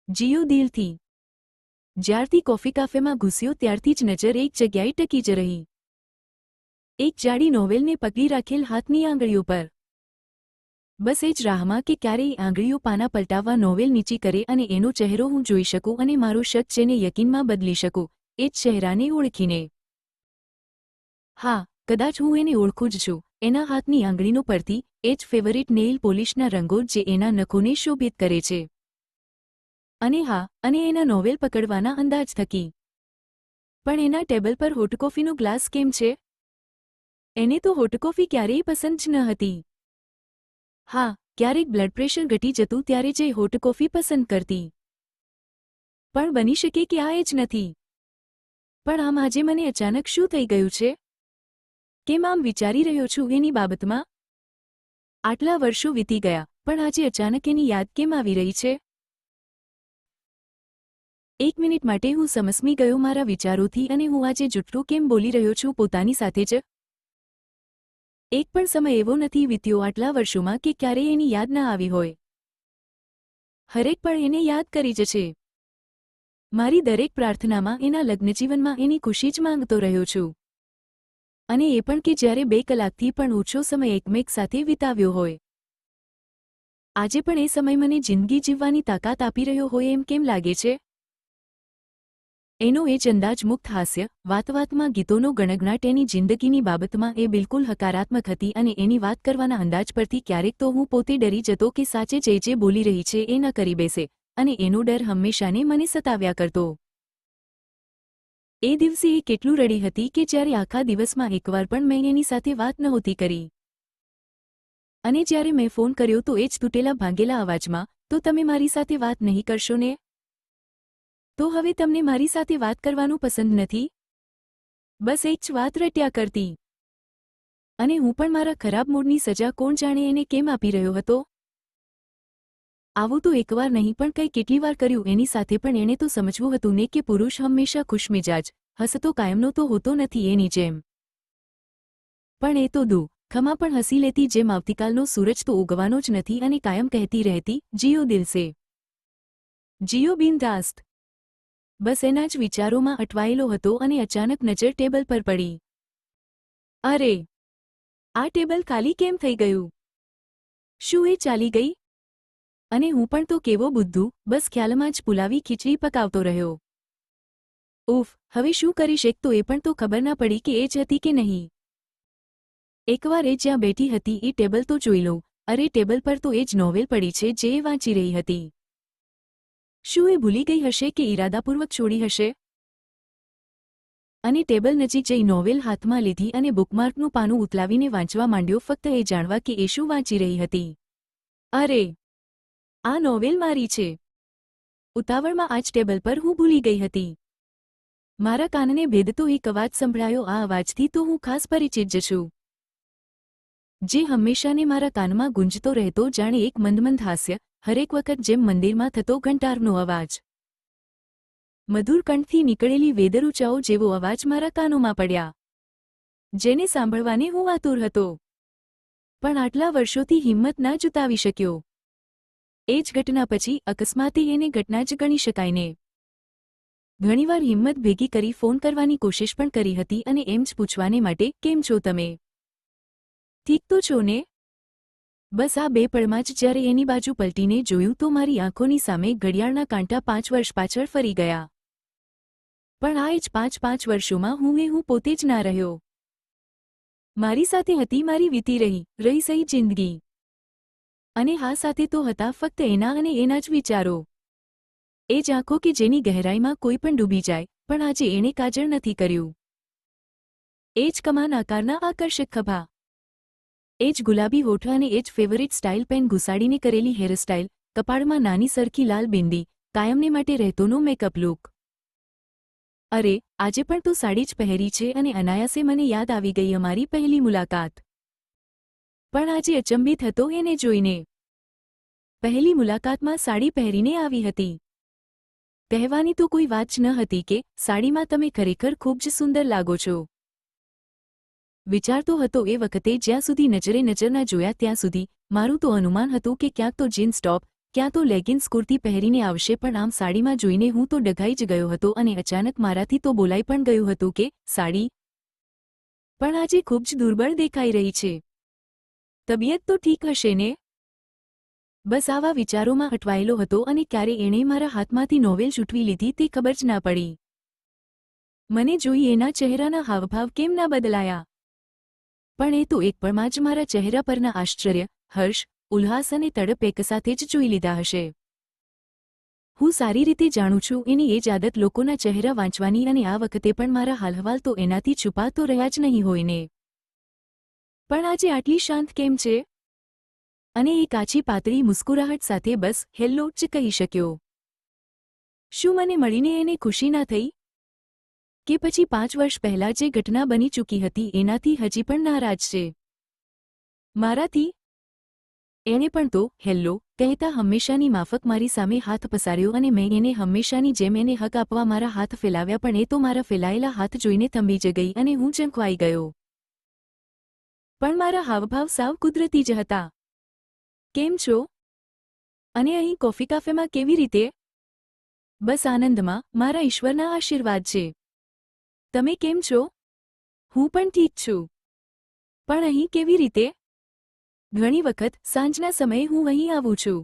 જીયો દિલથી। જ્યારથી કોફી કાફેમાં ઘૂસ્યો ત્યારથી જ નજર એક જગ્યાએ ટકી જ રહી, એક જાડી નોવેલને પકડી રાખેલ હાથની આંગળીઓ પર। બસ એ જ રાહમાં કે ક્યારેય આંગળીઓ પાના પલટાવવા નોવેલ નીચી કરે અને એનો ચહેરો હું જોઈ શકું અને મારો શક જેને યકીનમાં બદલી શકું, એ જ ચહેરાને ઓળખીને। હા, કદાચ હું એને ઓળખું જ છું, એના હાથની આંગળીનો પરથી, એ જ ફેવરિટ નેઇલ પોલિશના રંગો જે એના નખોને શોભિત કરે છે। અને હા, અને એના નોવેલ પકડવાના અંદાજ થકી। પણ એના ટેબલ પર હોટ કોફીનો ગ્લાસ કેમ છે? એને તો હોટ કોફી ક્યારેય પસંદ જ ન હતી। હા, ક્યારેક બ્લડ પ્રેશર ઘટી જતું ત્યારે જે હોટ કોફી પસંદ કરતી। પણ બની શકે કે આ એ જ નથી। પણ આમ આજે મને અચાનક શું થઈ ગયું છે? કેમ આમ વિચારી રહ્યો છું એની બાબતમાં? આટલા વર્ષો વીતી ગયા, પણ આજે અચાનક એની યાદ કેમ આવી રહી છે? એક મિનિટ માટે હું સમસમી ગયો મારા વિચારોથી અને હું આજે જૂઠું કેમ બોલી રહ્યો છું પોતાની સાથે જ? એક પણ સમય એવો નથી વીત્યો આટલા વર્ષોમાં કે ક્યારેય એની યાદ ના આવી હોય। હરેક પળ એને યાદ કરી જ છે। મારી દરેક પ્રાર્થનામાં એના લગ્નજીવનમાં એની ખુશી જ માંગતો રહ્યો છું। અને એ પણ કે જ્યારે 2 કલાકથી પણ ઓછો સમય એકમેક સાથે વિતાવ્યો હોય। આજે પણ એ સમય મને જિંદગી જીવવાની તાકાત આપી રહ્યો હોય એમ કેમ લાગે છે? એનો એ જ અંદાજ મુક્ત હાસ્ય, વાતવાતમાં ગીતોનો ગણગણાટ એની જિંદગીની બાબતમાં એ બિલકુલ હકારાત્મક હતી અને એની વાત કરવાના અંદાજ પરથી ક્યારેક તો હું પોતે ડરી જતો કે સાચે જે બોલી રહી છે એ ન કરી બેસે, અને એનો ડર હંમેશાને મને સતાવ્યા કરતો। એ દિવસે એ કેટલું રડી હતી કે જ્યારે આખા દિવસમાં એકવાર પણ મેં એની સાથે વાત નહોતી કરી। અને જ્યારે મેં ફોન કર્યો તો એ જ તૂટેલા ભાંગેલા અવાજમાં, તો તમે મારી સાથે વાત નહીં કરશો ને? તો હવે તમને મારી સાથે વાત કરવાનું પસંદ નથી? બસ એક જ વાત રટ્યા કરતી। અને હું પણ મારા ખરાબ મૂડની સજા કોણ જાણે એને કેમ આપી રહ્યો હતો? આવું તો એકવાર નહીં પણ કંઈ કેટલી વાર કર્યું એની સાથે પણ એણે તો સમજવું હતું ને કે પુરુષ હંમેશા ખુશમિજાજ, હસતો કાયમનો તો હોતો નથી એની જેમ। પણ એ તો ખમા પણ હસી લેતી જેમ આવતીકાલનો સૂરજ તો ઉગવાનો જ નથી અને કાયમ કહેતી રહેતી, જીયો દિલ સે, જીયો બિંદાસ્ત। બસ એના જ વિચારોમાં અટવાયેલો હતો અને અચાનક નજર ટેબલ પર પડી। અરે! આ ટેબલ ખાલી કેમ થઈ ગયું? શું એ ચાલી ગઈ? અને હું પણ તો કેવો બુદ્ધુ, બસ ખ્યાલમાં જ પુલાવી ખીચડી પકાવતો રહ્યો। ઉફ, હવે શું કરીશ? એક તો એ પણ તો ખબર ના પડી કે એ જ હતી કે નહીં। એકવાર એ જ્યાં બેઠી હતી એ ટેબલ તો જોઈ લઉં, અરે ટેબલ પર તો એ જ નોવેલ પડી છે જે એ વાંચી રહી હતી। શું એ ભૂલી ગઈ હશે કે ઈરાદાપૂર્વક છોડી હશે? અને ટેબલ નજીક જઈ નોવેલ હાથમાં લીધી અને બુકમાર્કનું પાનું ઉથલાવીને વાંચવા માંડ્યો ફક્ત એ જાણવા કે એ શું વાંચી રહી હતી। અરે! આ નોવેલ મારી છે। ઉતાવળમાં આ જ ટેબલ પર હું ભૂલી ગઈ હતી। મારા કાનને ભેદતો એક અવાજ સંભળાયો। આ અવાજથી તો હું ખાસ પરિચિત જ છું, જે હંમેશાને મારા કાનમાં ગુંજતો રહેતો જાણે એક મંદમંદ હાસ્ય, હરેક વખત જેમ મંદિરમાં થતો ઘંટારનો અવાજ। મધુર કંઠથી નીકળેલી વેદરુચાઓ જેવો અવાજ મારા કાનોમાં પડ્યા, જેને સાંભળવાને હું આતુર હતો, પણ આટલા વર્ષોથી હિંમત ના જુટાવી શક્યો। એ જ ઘટના પછી અકસ્માતે એને ઘટના જ ગણી શકાય ને। ઘણીવાર હિંમત ભેગી કરી ફોન કરવાની કોશિશ પણ કરી હતી અને એમ જ પૂછવાને માટે, કેમ છો તમે? ઠીક તો છો ને? બસ આ 2 પળમાં જ જ્યારે એની બાજુ પલટીને જોયું તો મારી આંખોની સામે ઘડિયાળના કાંટા 5 વર્ષ પાછળ ફરી ગયા। પણ આ જ 5 વર્ષોમાં હું પોતે જ ના રહ્યો। મારી સાથે હતી મારી વીતી રહી સહી જિંદગી। અને હા, સાથે તો હતા ફક્ત એના અને એના જ વિચારો। એ જ આંખો કે જેની ગહેરાઈમાં કોઈ પણ ડૂબી જાય, પણ આજે એણે કાજળ નથી કર્યું। એ જ કમાન આકારના આકર્ષક ખભા, એ જ ગુલાબી હોઠ અને એ જ ફેવરિટ સ્ટાઇલ પેન ઘુસાડીને કરેલી હેરસ્ટાઇલ, કપાળમાં નાની સરખી લાલ બિંદી, કાયમને માટે રહેતોનો મેકઅપ લુક। અરે, આજે પણ તો સાડી જ પહેરી છે અને અનાયાસે મને યાદ આવી ગઈ અમારી પહેલી મુલાકાત। પણ આજે અચંબિત હતો એને જોઈને। પહેલી મુલાકાતમાં સાડી પહેરીને આવી હતી। કહેવાની તો કોઈ વાત જ ન હતી કે, સાડીમાં તમે ખરેખર ખૂબ જ સુંદર લાગો છો। વિચારતો હતો એ વખતે જ્યાં સુધી નજરે નજર ના જોયા ત્યાં સુધી, મારું તો અનુમાન હતું કે ક્યાંક તો જીન્સ ટોપ, ક્યાં તો લેગિન્સ કુર્તી પહેરીને આવશે, પણ આમ સાડીમાં જોઈને હું તો ડઘાઈ જ ગયો હતો અને અચાનક મારાથી તો બોલાઈ પણ ગયું હતું કે સાડી પણ આજે ખૂબ જ દુર્બળ દેખાઈ રહી છે. તબિયત તો ઠીક હશે ને? બસ આવા વિચારોમાં અટવાયેલો હતો અને ક્યારે એણે મારા હાથમાંથી નોવેલ છૂટવી લીધી તે ખબર જ ના પડી. મને જોઈ એના ચહેરાના હાવભાવ કેમ ના બદલાયા? પણ એ તો એક પળમાં જ મારા ચહેરા પરના આશ્ચર્ય, હર્ષ, ઉલ્લાસ અને તડપ એકસાથે જ જોઈ લીધા હશે. હું સારી રીતે જાણું છું એની એ જ આદત લોકોના ચહેરા વાંચવાની, અને આ વખતે પણ મારા હાલહવાલ તો એનાથી છુપા તો રહ્યા જ નહીં હોય ને. પણ આજે આટલી શાંત કેમ છે? અને એ કાચી પાતળી મુસ્કુરાહટ સાથે બસ હેલ્લો જ કહી શક્યો. શું મને મળીને એને ખુશી ના થઈ? કે પછી 5 વર્ષ પહેલાં જે ઘટના બની ચૂકી હતી એનાથી હજી પણ નારાજ છે મારાથી? એણે પણ તો હેલ્લો કહેતા હંમેશાની માફક મારી સામે હાથ પસાર્યો અને મેં એને હંમેશાની જેમ એને હક આપવા મારા હાથ ફેલાવ્યા, પણ એ તો મારા ફેલાયેલા હાથ જોઈને થંભી જ ગઈ અને હું ચંકવાઈ ગયો. પણ મારા હાવભાવ સાવ કુદરતી જ હતા. કેમ છો? અને અહીં કોફી કાફેમાં કેવી રીતે? બસ આનંદમાં, મારા ઈશ્વરના આશીર્વાદ છે. તમે કેમ છો? હું પણ ઠીક છું. પણ અહીં કેવી રીતે? ઘણી વખત સાંજના સમયે હું અહીં આવું છું.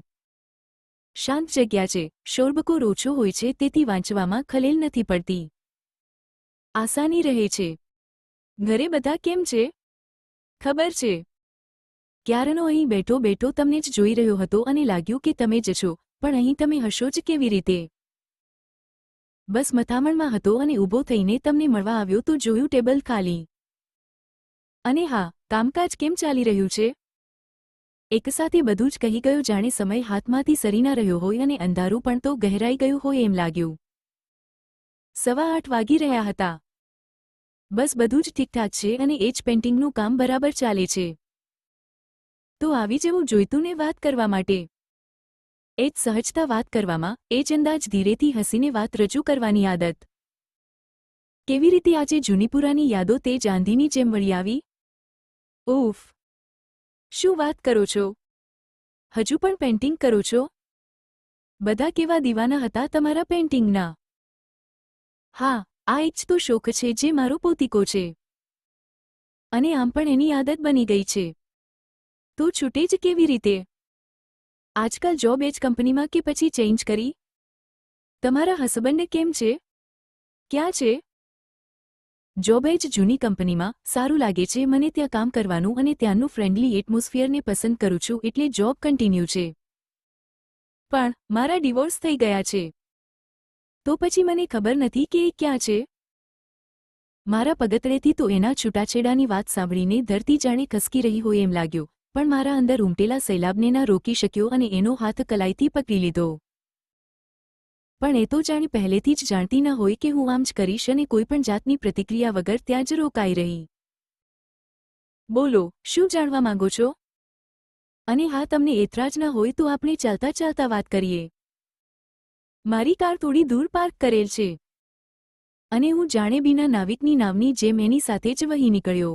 શાંત જગ્યા છે, શોરબકોર ઓછો હોય છે, તેથી વાંચવામાં ખલેલ નથી પડતી. આસાની રહે છે. ઘરે બધા કેમ છે? ખબર છે. ક્યારનો અહીં બેઠો બેઠો તમને જ જોઈ રહ્યો હતો અને લાગ્યું કે તમે જ છો, પણ અહીં તમે હશો જ કેવી રીતે? બસ મથામણમાં હતો અને ઊભો થઈને તમને મળવા આવ્યો તો જોયું ટેબલ ખાલી. અને હા, કામકાજ કેમ ચાલી રહ્યું છે? એકસાથે બધું જ કહી ગયો, જાણે સમય હાથમાંથી સરી ના રહ્યો હોય અને અંધારું પણ તો ગહેરાઈ ગયું હોય એમ લાગ્યું. 8:15 વાગી રહ્યા હતા. બસ બધું જ ઠીકઠાક છે અને એ જ પેઇન્ટિંગનું કામ બરાબર ચાલે છે. તો આવી જવું જોઈતું ને વાત કરવા માટે. એ જ સહજતા વાત કરવામાં, એ જ અંદાજ ધીરેથી હસીને વાત રજૂ કરવાની આદત. કેવી રીતે આજે જૂની પુરાની યાદો તે જ આંધીની જેમ વળી આવી? ઉફ! શું વાત કરો છો? હજુ પણ પેઇન્ટિંગ કરો છો? બધા કેવા દીવાના હતા તમારા પેઇન્ટિંગના? હા, આ એક જ તો શોખ છે જે મારો પોતીકો છે. અને આમ પણ એની આદત બની ગઈ છે. તો છૂટે જ કેવી રીતે? આજકાલ જોબ એ જ કંપનીમાં કે પછી ચેન્જ કરી? તમારા હસબન્ડ કેમ છે? ક્યાં છે? જોબ એ જ જૂની કંપનીમાં. સારું લાગે છે મને ત્યાં કામ કરવાનું અને ત્યાંનું ફ્રેન્ડલી એટમોસ્ફિયરને પસંદ કરું છું, એટલે જોબ કન્ટિન્યુ છે. પણ મારા ડિવોર્સ થઈ ગયા છે. તો પછી મને ખબર નથી કે એ ક્યાં છે. મારા પગતળેથી તો એના છૂટાછેડાની વાત સાંભળીને ધરતી જાણે ખસકી રહી હોય એમ લાગ્યું, પણ મારા અંદર ઉમટેલા સૈલાબને ના રોકી શક્યો અને એનો હાથ કલાઈથી પકડી લીધો. પણ એ તો જાણે પહેલેથી જ જાણતી ન હોય કે હું આમ જ કરીશ અને કોઈપણ જાતની પ્રતિક્રિયા વગર ત્યાં જ રોકાઈ રહી. બોલો, શું જાણવા માંગો છો? અને હા, તમને એતરાજ ન હોય તો આપણે ચાલતા ચાલતા વાત કરીએ. મારી કાર થોડી દૂર પાર્ક કરેલ છે. અને હું જાણે બીના નાવિકની નાવની જેમ એની સાથે જ વહી નીકળ્યો.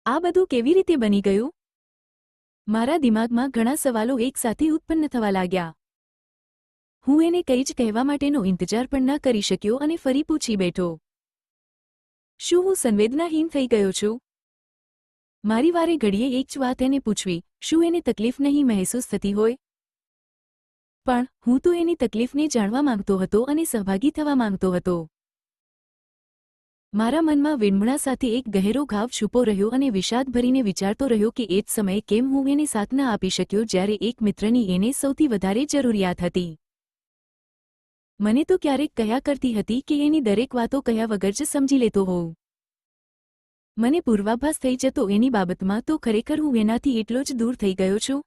આ બધું કેવી રીતે બની ગયું? મારા દિમાગમાં ઘણા સવાલો એકસાથે ઉત્પન્ન થવા લાગ્યા. હું એને કંઈ જ કહેવા માટેનો ઇંતજાર પણ ના કરી શક્યો અને ફરી પૂછી બેઠો. શું હું સંવેદનાહીન થઈ ગયો છું? મારી વારે ઘડીએ એક જ વાત એને પૂછવી, શું એને તકલીફ નહીં મહેસૂસ થતી હોય? પણ હું તો એની તકલીફને જાણવા માંગતો હતો અને સહભાગી થવા માંગતો હતો. મારા મનમાં વિડંબણા સાથે એક ગહેરો ઘાવ છુપો રહ્યો અને વિષાદ ભરીને વિચારતો રહ્યો કે એ જ સમયે કેમ હું એને સાથ ન આપી શક્યો જ્યારે એક મિત્રની એને સૌથી વધારે જરૂરિયાત હતી. મને તો ક્યારેક કહ્યા કરતી હતી કે એની દરેક વાતો કહ્યા વગર જ સમજી લેતો હોઉં. મને પૂર્વાભાસ થઈ જતો એની બાબતમાં તો ખરેખર હું એનાથી એટલો જ દૂર થઈ ગયો છું.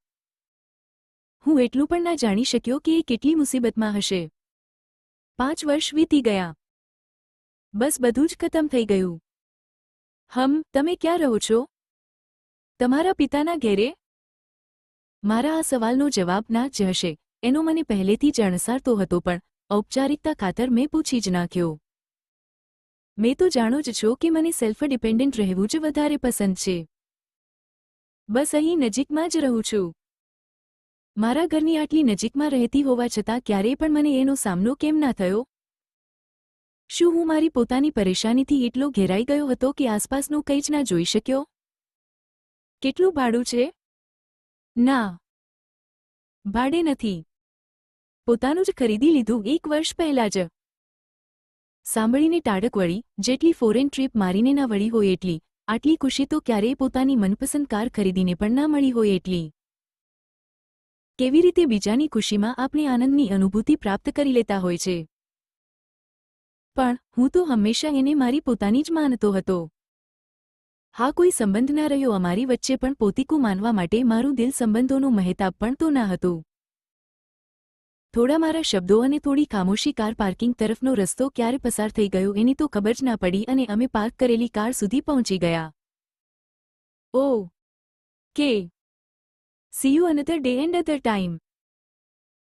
હું એટલું પણ ના જાણી શક્યો કે એ કેટલી મુસીબતમાં હશે. 5 વર્ષ વીતી ગયા. બસ બધું જ ખતમ થઈ ગયું. તમે ક્યાં રહો છો? તમારા પિતાના ઘેરે? મારા આ સવાલનો જવાબ ના જ હશે એનો મને પહેલેથી જ અણસારતો હતો, પણ ઔપચારિકતા ખાતર મેં પૂછી જ નાખ્યો. મેં તો જાણો જ છો કે મને સેલ્ફ ડિપેન્ડન્ટ રહેવું જ વધારે પસંદ છે. બસ અહીં નજીકમાં જ રહું છું. મારા ઘરની આટલી નજીકમાં રહેતી હોવા છતાં ક્યારેય પણ મને એનો સામનો કેમ ના થયો? શું હું મારી પોતાની પરેશાનીથી એટલો ઘેરાઈ ગયો હતો કે આસપાસનું કંઈ જ ના જોઈ શક્યો? કેટલું ભાડું છે? ના, ભાડે નથી. પોતાનું જ ખરીદી લીધું 1 વર્ષ પહેલાં જ. સાંભળીને ટાઢક વળી, જેટલી ફોરેન ટ્રીપ મારીને ના વળી હોય એટલી, આટલી ખુશી તો ક્યારેય પોતાની મનપસંદ કાર ખરીદીને પણ ના મળી હોય એટલી. કેવી રીતે બીજાની ખુશીમાં આપણે આનંદની અનુભૂતિ પ્રાપ્ત કરી લેતા હોય છે. પણ હું તો હંમેશા એને મારી પોતાની જ માનતો હતો. હા, કોઈ સંબંધ ના રહ્યો અમારી વચ્ચે, પણ પોતીકું માનવા માટે મારું દિલ સંબંધોનું મહેતાબ પણ તો ના હતું. થોડા મારા શબ્દો અને થોડી ખામોશી કાર પાર્કિંગ તરફનો રસ્તો ક્યારે પસાર થઈ ગયો એની તો ખબર જ ના પડી અને અમે પાર્ક કરેલી કાર સુધી પહોંચી ગયા. ઓહ કે C you another day and other time.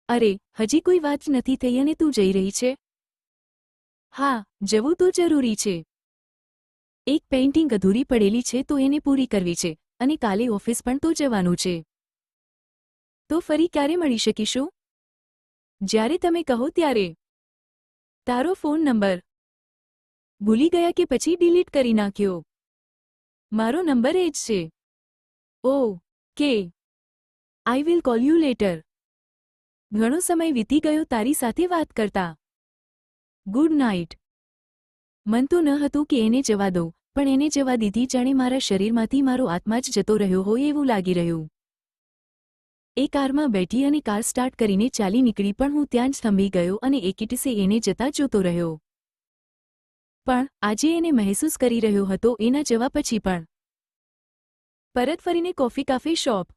અરે, હજી કોઈ વાત જ નથી થઈ અને તું જઈ રહી છે? હા, જવું તો જરૂરી છે. એક પેઇન્ટિંગ અધૂરી પડેલી છે તો એને પૂરી કરવી છે અને કાલે ઓફિસ પણ તો જવાનું છે. તો ફરી ક્યારે મળી શકીશું? જ્યારે તમે કહો ત્યારે. તારો ફોન નંબર ભૂલી ગયા કે પછી ડિલીટ કરી નાખ્યો? મારો નંબર એ જ છે. ઓહ કે I will call you letter. ઘણો સમય વીતી ગયો તારી સાથે વાત કરતા. Good night. મન તો ન હતું કે એને જવા દઉં, પણ એને જવા દીધી જાણે મારા શરીરમાંથી મારો આત્મા જ જતો રહ્યો હોય એવું લાગી રહ્યું. એ કારમાં બેઠી અને કાર સ્ટાર્ટ કરીને ચાલી નીકળી, પણ હું ત્યાં જ થંભી ગયો અને એકીટસે એને જતા જોતો રહ્યો. પણ આજે એને મહેસૂસ કરી રહ્યો હતો એના જવા પછી પણ. પરત ફરીને કોફી કાફે શોપ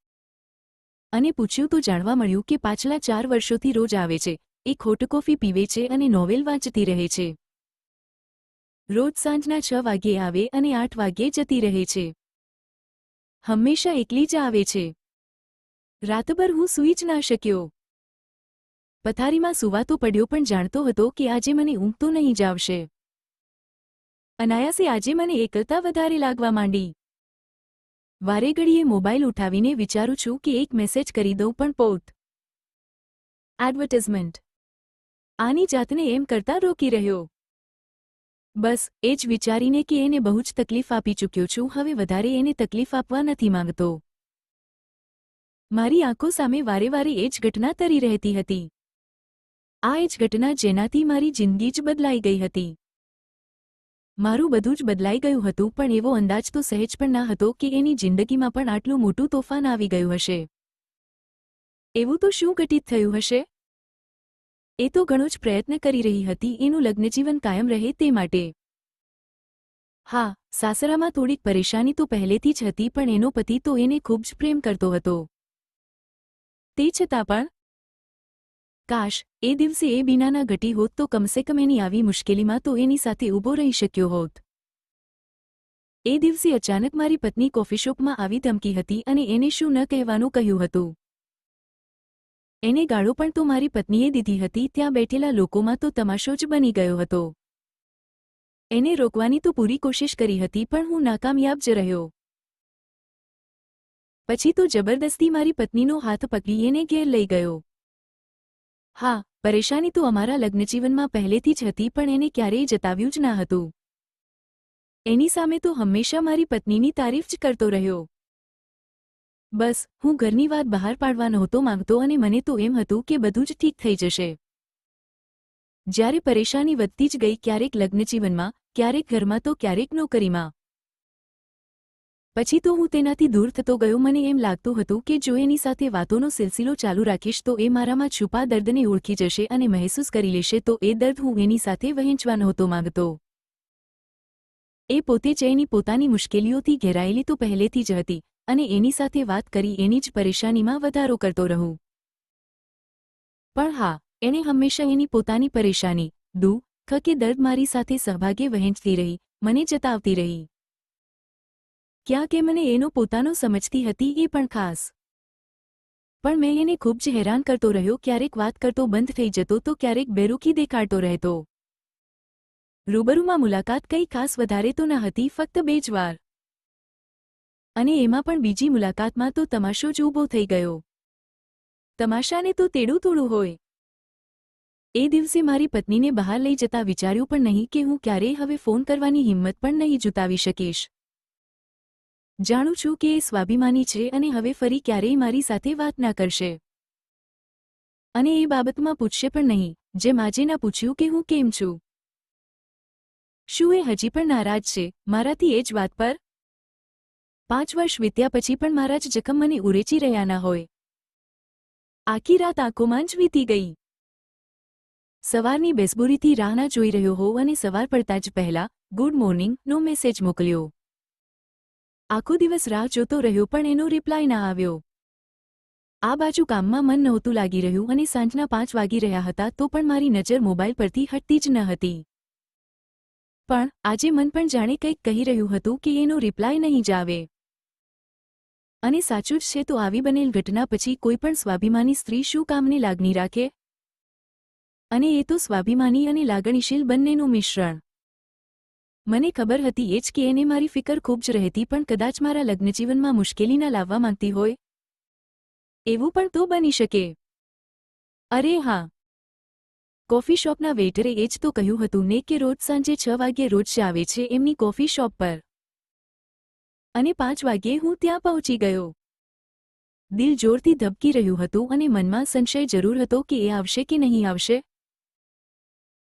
અને પૂછ્યું તો જાણવા મળ્યું કે પાછલા 4 વર્ષોથી રોજ આવે છે, એક હોટ કોફી પીવે છે અને નોવેલ વાંચતી રહે છે. રોજ સાંજના 6 વાગ્યે આવે અને 8 વાગ્યે જતી રહે છે. હંમેશા એકલી જ આવે છે. રાતભર હું સૂઈ જ ના શક્યો. પથારીમાં સૂવા તો પડ્યો, પણ જાણતો હતો કે આજે મને ઊંઘ તો નહીં જ આવશે. અનાયાસે આજે મને એકલતા વધારે લાગવા માંડી. વારે ઘડીએ મોબાઈલ ઉઠાવીને વિચારું છું કે એક મેસેજ કરી દઉં, પણ પોત એડવર્ટાઇઝમેન્ટ આની જાતને એમ કરતા રોકી રહ્યો. બસ એ જ વિચારીને કે એને બહુ જ તકલીફ આપી ચૂક્યો છું, હવે વધારે એને તકલીફ આપવા નથી માંગતો. મારી આંખો સામે વારે વારે એ જ ઘટના તરી રહેતી હતી. આ એ જ ઘટના જેનાથી મારી જિંદગી જ બદલાઈ ગઈ હતી. મારું બધું જ બદલાઈ ગયું હતું, પણ એવો અંદાજ તો સહેજ પણ ના હતો કે એની જિંદગીમાં પણ આટલું મોટું તોફાન આવી ગયું હશે. એવું તો શું ઘટિત થયું હશે? એ તો ઘણો જ પ્રયત્ન કરી રહી હતી એનું લગ્નજીવન કાયમ રહે તે માટે. હા, સાસરામાં થોડીક પરેશાની તો પહેલેથી જ હતી, પણ એનો પતિ તો એને ખૂબ જ પ્રેમ કરતો હતો. તે છતાં પણ કાશ એ દિવસે એ બીના ના ઘટી હોત તો કમસે કમ એની આવી મુશ્કેલીમાં તો એની સાથે ઊભો રહી શક્યો હોત. એ દિવસે અચાનક મારી પત્ની કોફીશોપમાં આવી ધમકી હતી અને એને શું ન કહેવાનું કહ્યું હતું. એને ગાળો પણ તો મારી પત્નીએ દીધી હતી. ત્યાં બેઠેલા લોકોમાં તો તમાશો જ બની ગયો હતો. એને રોકવાની તો પૂરી કોશિશ કરી હતી, પણ હું નાકામયાબ જ રહ્યો. પછી તો જબરદસ્તી મારી પત્નીનો હાથ પકડી એને ઘેર લઈ ગયો. હા, પરેશાની તો અમારા લગ્નજીવનમાં પહેલેથી જ હતી, પણ એને ક્યારેય જતાવ્યું જ ના હતું. એની સામે તો હંમેશા મારી પત્નીની તારીફ જ કરતો રહ્યો. બસ હું ઘરની વાત બહાર પાડવા નહોતો માંગતો અને મને તો એમ હતું કે બધું જ ઠીક થઈ જશે. જ્યારે પરેશાની વધતી જ ગઈ, ક્યારેક લગ્નજીવનમાં, ક્યારેક ઘરમાં તો ક્યારેક નોકરીમાં. પછી તો હું તેનાથી દૂર થતો ગયો. મને એમ લાગતું હતું કે જો એની સાથે વાતોનો સિલસિલો ચાલુ રાખીશ તો એ મારામાં છુપા દર્દને ઓળખી જશે અને મહેસૂસ કરી લેશે, તો એ દર્દ હું એની સાથે વહેંચવા નહોતો માંગતો. એ પોતે જ એની પોતાની મુશ્કેલીઓથી ઘેરાયેલી તો પહેલેથી જ હતી અને એની સાથે વાત કરી એની જ પરેશાનીમાં વધારો કરતો રહું. પણ હા, એણે હંમેશા એની પોતાની પરેશાની, દુઃખ કે દર્દ મારી સાથે સહભાગે વહેંચતી રહી, મને જતાવતી રહી. ક્યાં કે મને એનો પોતાનો સમજતી હતી એ પણ ખાસ. પણ મેં એને ખૂબ જ હેરાન કરતો રહ્યો. ક્યારેક વાત કરતો બંધ થઈ જતો તો ક્યારેક બેરૂખી દેખાડતો રહેતો. રૂબરૂમાં મુલાકાત કંઈ ખાસ વધારે તો ન હતી, ફક્ત 2 જ વાર. અને એમાં પણ બીજી મુલાકાતમાં તો તમાશો જ ઊભો થઈ ગયો. તમાશાને તો તેડું થોડું હોય. એ દિવસે મારી પત્નીને બહાર લઈ જતા વિચાર્યું પણ નહીં કે હું ક્યારેય હવે ફોન કરવાની હિંમત પણ નહીં જુટાવી શકીશ. જાણું છું કે એ સ્વાભિમાની છે અને હવે ફરી ક્યારેય મારી સાથે વાત ના કરશે. અને એ બાબતમાં પૂછશે પણ નહીં, જેમ આજે ના પૂછ્યું કે હું કેમ છું. શું એ હજી પણ નારાજ છે મારાથી એ જ વાત પર? 5 વર્ષ વીત્યા પછી પણ મારા જ જખમ મને ઉરેચી રહ્યા ના હોય. આખી રાત આંખોમાં જ વીતી ગઈ. સવારની બેસબોરીથી રાહ ના જોઈ રહ્યો હોવ અને સવાર પડતા જ પહેલા ગુડ મોર્નિંગ નો મેસેજ મોકલ્યો. આખો દિવસ રાહ જોતો રહ્યો પણ એનો રિપ્લાય ના આવ્યો. આ બાજુ કામમાં મન નહોતું લાગી રહ્યું અને સાંજના 5 વાગી રહ્યા હતા તો પણ મારી નજર મોબાઈલ પરથી હટતી જ ન હતી. પણ આજે મન પણ જાણે કંઈક કહી રહ્યું હતું કે એનો રિપ્લાય નહીં જ આવે. અને સાચું જ છે તો આવી બનેલ ઘટના પછી કોઈ પણ સ્વાભિમાની સ્ત્રી શું કામને લાગણી રાખે? અને એ તો સ્વાભિમાની અને લાગણીશીલ બંનેનું મિશ્રણ. મને ખબર હતી એ જ કે એને મારી ફિકર ખૂબ જ રહેતી પણ કદાચ મારા લગ્નજીવનમાં મુશ્કેલી ના લાવવા માંગતી હોય. એવું પણ તો બની શકે. અરે હા, કોફી શોપના વેઇટરે એ જ તો કહ્યું હતું ને કે રોજ સાંજે 6 વાગ્યે રોજ આવે છે એમની કોફી શોપ પર. અને 5 વાગ્યે હું ત્યાં પહોંચી ગયો. દિલ જોરથી ધબકી રહ્યું હતું અને મનમાં સંશય જરૂર હતો કે એ આવશે કે નહીં આવશે.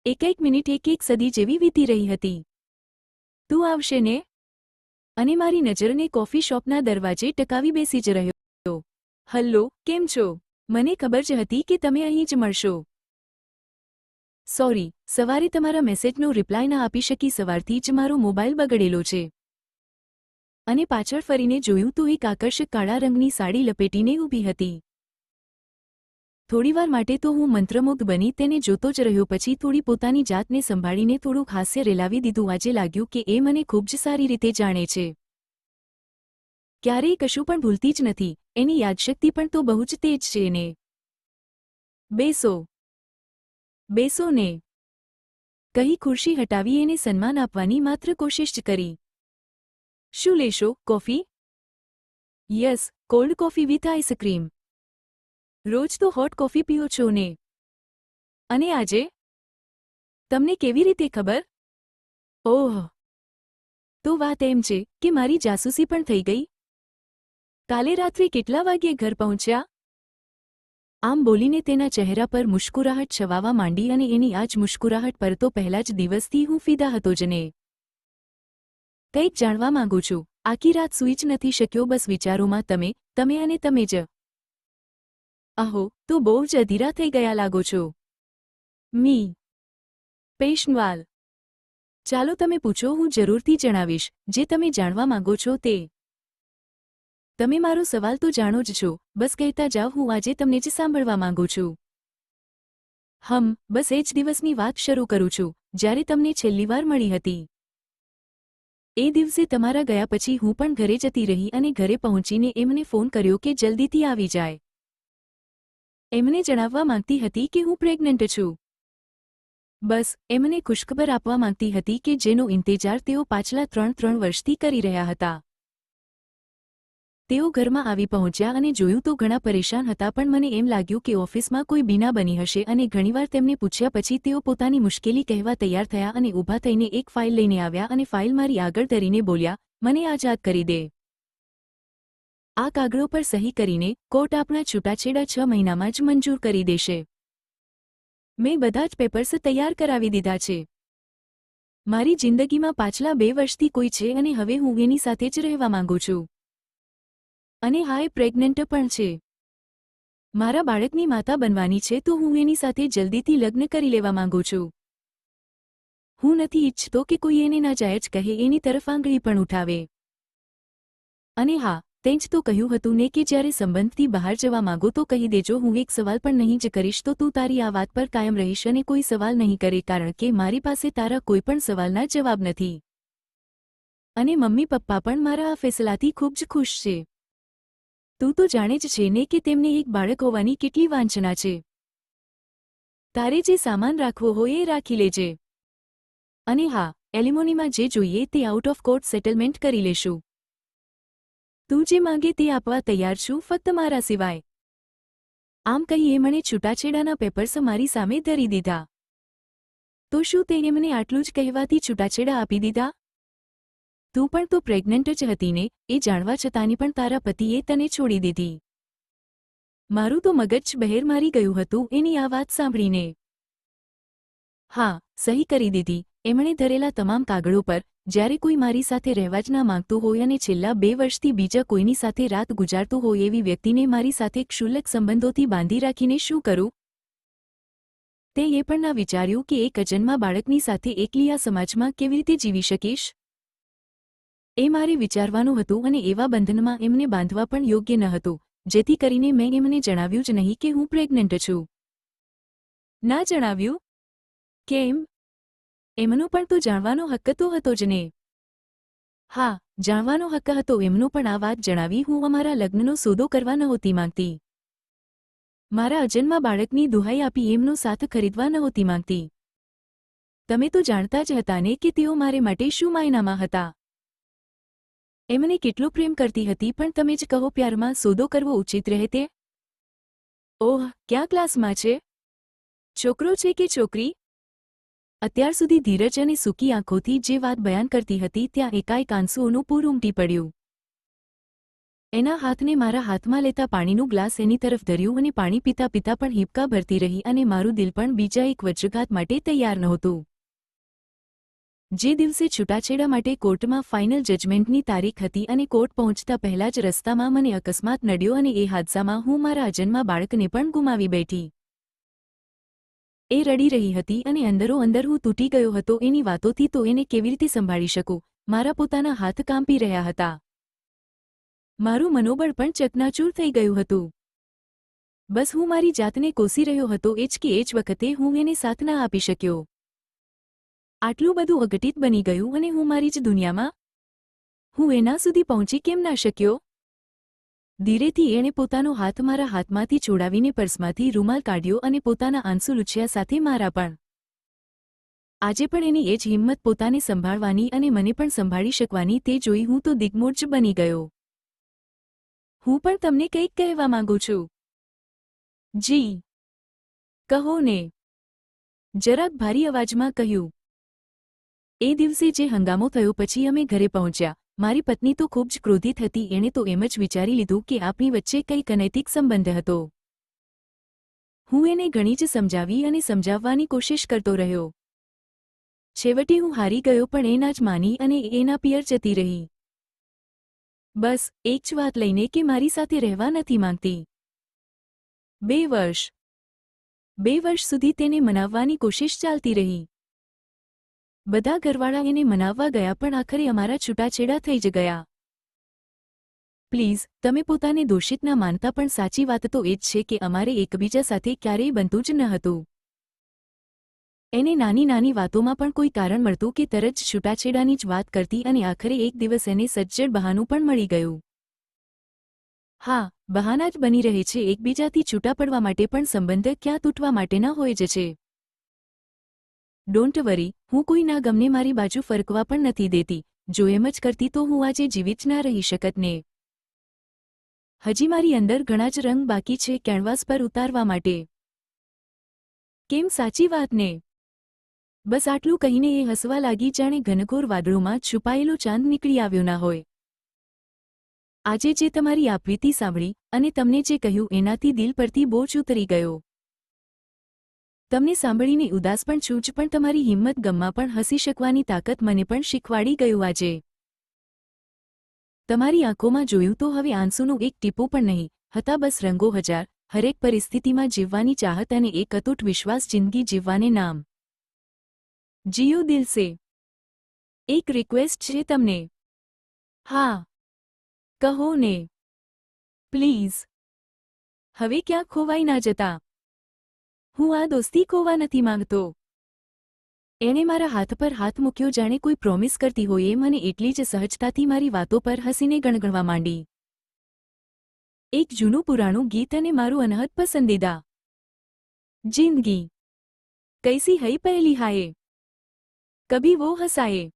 એક મિનિટ એક સદી જેવી વીતી રહી હતી. તું આવશે ને? અને મારી નજરને કોફી શોપના દરવાજે ટકાવી બેસી જ રહ્યો. હલ્લો, કેમ છો? મને ખબર જ હતી કે તમે અહીં જ મળશો. સોરી, સવારે તમારા મેસેજનો રિપ્લાય ના આપી શકી. સવારથી જ મારો મોબાઈલ બગડેલો છે. અને પાછળ ફરીને જોયું તો એક આકર્ષક કાળા રંગની સાડી લપેટીને ઊભી હતી. થોડીવાર માટે તો હું મંત્રમુગ્ધ બની તેને જોતો જ રહ્યો. પછી થોડી પોતાની જાતને સંભાળીને થોડુંક હાસ્ય રેલાવી દીધું. આજે લાગ્યું કે એ મને ખૂબ જ સારી રીતે જાણે છે. ક્યારેય કશું પણ ભૂલતી જ નથી. એની યાદશક્તિ પણ તો બહુ જ તેજ છે ને. બેસો. બેસો ને, કહી ખુરશી હટાવી એને સન્માન આપવાની માત્ર કોશિશ જ કરી. શું લેશો, coffee? Yes, cold coffee with ice cream. રોજ તો હોટ કોફી પીઓ છો ને? અને આજે? તમને કેવી રીતે ખબર? ઓહ, તો વાત એમ છે કે મારી જાસૂસી પણ થઈ ગઈ. કાલે રાત્રે કેટલા વાગ્યે ઘર પહોંચ્યા? આમ બોલીને તેના ચહેરા પર મુસ્કુરાહટ છવાવા માંડી અને એની આ જ મુસ્કુરાહટ પર તો પહેલા જ દિવસથી હું ફિદા હતો જ ને. કંઈક જાણવા માંગુ છું. આખી રાત સૂઈ જ નથી શક્યો. બસ વિચારોમાં તમે અને તમે જ. આહો, તો બહુ જ અધીરા થઈ ગયા લાગો છો. મી પેશનવાલ. ચાલો તમે પૂછો, હું જરૂરથી જણાવીશ જે તમે જાણવા માંગો છો તે. તમે મારો સવાલ તો જાણો જ છો, બસ કહેતા જાઓ. હું આજે તમને જ સાંભળવા માંગુ છું. બસ એ જ દિવસની વાત શરૂ કરું છું જ્યારે તમને છેલ્લીવાર મળી હતી. એ દિવસે તમારા ગયા પછી હું પણ ઘરે જતી રહી અને ઘરે પહોંચીને એમને ફોન કર્યો કે જલ્દીથી આવી જાય. એમને જણાવવા માંગતી હતી કે હું પ્રેગ્નન્ટ છું. બસ એમને ખુશખબર આપવા માંગતી હતી કે જેનો ઇંતેજાર તેઓ પાછલા 3 વર્ષથી કરી રહ્યા હતા. તેઓ ઘરમાં આવી પહોંચ્યા અને જોયું તો ઘણા પરેશાન હતા. પણ મને એમ લાગ્યું કે ઓફિસમાં કોઈ બીના બની હશે અને ઘણીવાર તેમને પૂછ્યા પછી તેઓ પોતાની મુશ્કેલી કહેવા તૈયાર થયા અને ઊભા થઈને એક ફાઇલ લઈને આવ્યા અને ફાઇલ મારી આગળ ધરીને બોલ્યા, મને આઝાદ કરી દે. આ કાગળો પર સહી કરીને કોર્ટ આપણા છૂટાછેડા 6 મહિનામાં જ મંજૂર કરી દેશે. મેં બધા જ પેપર્સ તૈયાર કરાવી દીધા છે. મારી જિંદગીમાં પાછલા 2 વર્ષથી કોઈ છે અને હવે હું એની સાથે જ રહેવા માંગુ છું. અને હા, એ પ્રેગ્નન્ટ પણ છે. મારા બાળકની માતા બનવાની છે તો હું એની સાથે જલ્દીથી લગ્ન કરી લેવા માંગુ છું. હું નથી ઈચ્છતો કે કોઈ એને નાજાયજ કહે, એની તરફ આંગળી પણ ઉઠાવે. અને હા, તેં જ તો કહ્યું હતું ને કે જ્યારે સંબંધથી બહાર જવા માંગો તો કહી દેજો. હું એક સવાલ પણ નહીં જ કરીશ તો તું તારી આ વાત પર કાયમ રહીશ અને કોઈ સવાલ નહીં કરે, કારણ કે મારી પાસે તારા કોઈ પણ સવાલના જવાબ નથી. અને મમ્મી પપ્પા પણ મારા આ ફેસલાથી ખૂબ જ ખુશ છે. તું તો જાણે જ છે ને કે તેમને એક બાળક હોવાની કેટલી વાંછના છે. તારે જે સામાન રાખવો હોય એ રાખી લેજે. અને હા, એલિમોનીમાં જે જોઈએ તે આઉટ ઓફ કોર્ટ સેટલમેન્ટ કરી લેશું. તું જે માંગે તે આપવા તૈયાર છું, ફક્ત મારા સિવાય. આમ કહીએ મને છૂટાછેડાના પેપર્સ મારી સામે ધરી દીધા. તો શું તે એમને આટલું જ કહેવાથી છૂટાછેડા આપી દીધા? તું પણ તો પ્રેગ્નન્ટ જ હતી ને, એ જાણવા છતાંની પણ તારા પતિએ તને છોડી દીધી. મારું તો મગજ બહેર મારી ગયું હતું એની આ વાત સાંભળીને. હા, સહી કરી દીધી એમણે ધરેલા તમામ કાગળો પર. જ્યારે કોઈ મારી સાથે રહેવા જ ના માંગતું હોય અને છેલ્લા 2 વર્ષથી બીજા કોઈની સાથે રાત ગુજારતું હોય એવી વ્યક્તિને મારી સાથે ક્ષુલ્લક સંબંધોથી બાંધી રાખીને શું કરું? તે એ પણ ના વિચાર્યું કે એક અજન્મા બાળકની સાથે એકલી આ સમાજમાં કેવી રીતે જીવી શકીશ? એ મારે વિચારવાનું હતું અને એવા બંધનમાં એમને બાંધવા પણ યોગ્ય ન હતું, જેથી કરીને મેં એમને જણાવ્યું જ નહીં કે હું પ્રેગ્નન્ટ છું. ના જણાવ્યું? કેમ? એમનો પણ તો જાણવાનો હક્ક તો હતો જ ને. હા, જાણવાનો હક્ક હતો એમનો, પણ આ વાત જણાવી હું અમારા લગ્નનો સોદો કરવા નહોતી માંગતી. મારા અજન્મા બાળકની દુહાઈ આપી એમનો સાથ ખરીદવા નહોતી માંગતી. તમે તો જાણતા જ હતા ને કે તેઓ મારે માટે શું માયનામાં હતા. એમને કેટલો પ્રેમ કરતી હતી, પણ તમે જ કહો પ્યારમાં સોદો કરવો ઉચિત રહે તે? ઓહ, ક્યાં ક્લાસમાં છે? છોકરો છે કે છોકરી? અત્યાર સુધી ધીરજ અને સૂકી આંખોથી જે વાત બયાન કરતી હતી ત્યાં એકાએક આંસુઓનું પૂર ઉમટી પડ્યું. એના હાથને મારા હાથમાં લેતા પાણીનું ગ્લાસ એની તરફ ધર્યું અને પાણી પીતા પીતા પણ હિબકા ભરતી રહી અને મારું દિલ પણ બીજા એક વજ્રઘાત માટે તૈયાર નહોતું. જે દિવસે છૂટાછેડા માટે કોર્ટમાં ફાઇનલ જજમેન્ટની તારીખ હતી અને કોર્ટ પહોંચતા પહેલા જ રસ્તામાં મને અકસ્માત નડ્યો અને એ હાદસામાં હું મારા અજન્મા બાળકને પણ ગુમાવી બેઠી. એ રડી રહી હતી અને અંદરો અંદર હું તૂટી ગયો હતો એની વાતોથી. તો એને કેવી રીતે સંભાળી શકું? મારા પોતાના હાથ કાંપી રહ્યા હતા. મારું મનોબળ પણ ચકનાચૂર થઈ ગયું હતું. બસ હું મારી જાતને કોસી રહ્યો હતો એ જ વખતે હું એને સાથ ના આપી શક્યો. આટલું બધું અઘટિત બની ગયું અને હું મારી જ દુનિયામાં. હું એના સુધી પહોંચી કેમ ના શક્યો? ધીરેથી એણે પોતાનો હાથ મારા હાથમાંથી છોડાવીને પર્સમાંથી રૂમાલ કાઢ્યો અને પોતાના આંસુ લૂછ્યા સાથે મારા પણ. આજે પણ એની એ જ હિંમત પોતાને સંભાળવાની અને મને પણ સંભાળી શકવાની તે જોઈ હું તો દિગ્મૂઢ બની ગયો. હું પણ તમને કંઈક કહેવા માંગુ છું. જી. કહો ને. જરાક ભારી અવાજમાં કહ્યું. એ દિવસે જે હંગામો થયો પછી અમે ઘરે પહોંચ્યા. મારી પત્ની તો ખૂબ જ ક્રોધિત હતી. એણે તો એમ જ વિચારી લીધું કે આપણી વચ્ચે કંઈક અનૈતિક સંબંધ હતો. હું એને ઘણી જ સમજાવી અને સમજાવવાની કોશિશ કરતો રહ્યો. છેવટે હું હારી ગયો, પણ એ ના જ માની અને એના પિયર જતી રહી. બસ એક જ વાત લઈને કે મારી સાથે રહેવા નથી માંગતી. 2 વર્ષ. 2 વર્ષ સુધી તેને મનાવવાની કોશિશ ચાલતી રહી. બધા ઘરવાળા એને મનાવવા ગયા, પણ આખરે અમારા છૂટાછેડા થઈ જ ગયા. પ્લીઝ, તમે પોતાને દોષિત ના માનતા, પણ સાચી વાત તો એ જ છે કે અમારે એકબીજા સાથે ક્યારેય બનતું જ ન હતું. એને નાની નાની વાતોમાં પણ કોઈ કારણ મળતું કે તરત જ છૂટાછેડાની જ વાત કરતી અને આખરે એક દિવસ એને સજ્જડ બહાનું પણ મળી ગયું. હા, બહાના જ બની રહે છે એકબીજાથી છૂટા પડવા માટે, પણ સંબંધ ક્યાં તૂટવા માટેના હોય જ છે. ડોન્ટ વરી, હું કોઈના ગમને મારી બાજુ ફરકવા પણ નથી દેતી. જો એમ જ કરતી તો હું આજે જીવિત જ ના રહી શકત ને. હજી મારી અંદર ઘણા જ રંગ બાકી છે કેનવાસ પર ઉતારવા માટે. કેમ, સાચી વાત ને? બસ આટલું કહીને એ હસવા લાગી જાણે ઘનઘોર વાદળોમાં છુપાયેલો ચાંદ નીકળી આવ્યો ના હોય. આજે જે તમારી આપવીતી સાંભળી અને તમને જે કહ્યું એનાથી દિલ પરથી બોજ ઉતરી ગયો. તમને સાંભળીને ઉદાસ પણ છું જ, પણ તમારી હિંમત ગમમાં પણ હસી શકવાની તાકાત મને પણ શીખવાડી ગયું આજે. તમારી આંખોમાં જોયું તો હવે આંસુનું એક ટીપું પણ નહીં હતા, બસ રંગો હજાર. હરેક પરિસ્થિતિમાં જીવવાની ચાહત અને એક અતૂટ વિશ્વાસ, જિંદગી જીવવાને નામ. જીઓ દિલ સે. એક રિક્વેસ્ટ છે તમને. હા. કહો ને. પ્લીઝ. હવે ક્યાં ખોવાઈ ના જતા. હું આ દોસ્તી ખોવા નથી માંગતો. એણે મારા હાથ પર હાથ મૂક્યો જાણે કોઈ પ્રોમિસ કરતી હોય એમ અને એટલી જ સહજતાથી મારી વાતો પર હસીને ગણગણવા માંડી. એક જૂનું પુરાણું ગીત અને મારું અનહદ પસંદીદા. જિંદગી કૈસી હઈ પહેલી હાય, કભી વો હસાએ.